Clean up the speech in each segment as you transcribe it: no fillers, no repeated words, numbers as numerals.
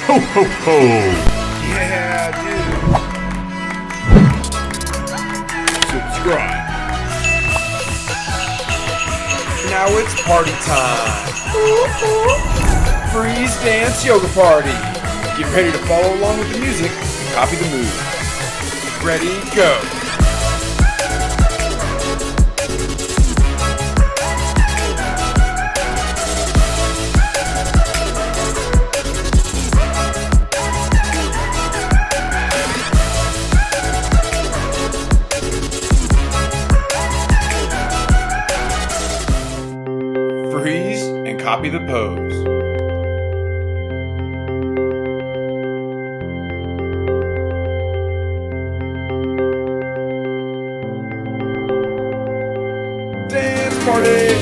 Ho ho ho! Yeah, dude. Subscribe. Now it's party time. Freeze dance yoga party. Get ready to follow along with the music and copy the moves. Ready, go. Freeze and copy the pose. Dance party!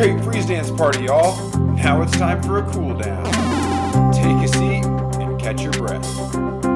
Great freeze dance party, y'all. Now it's time for a cool down. Take a seat and catch your breath.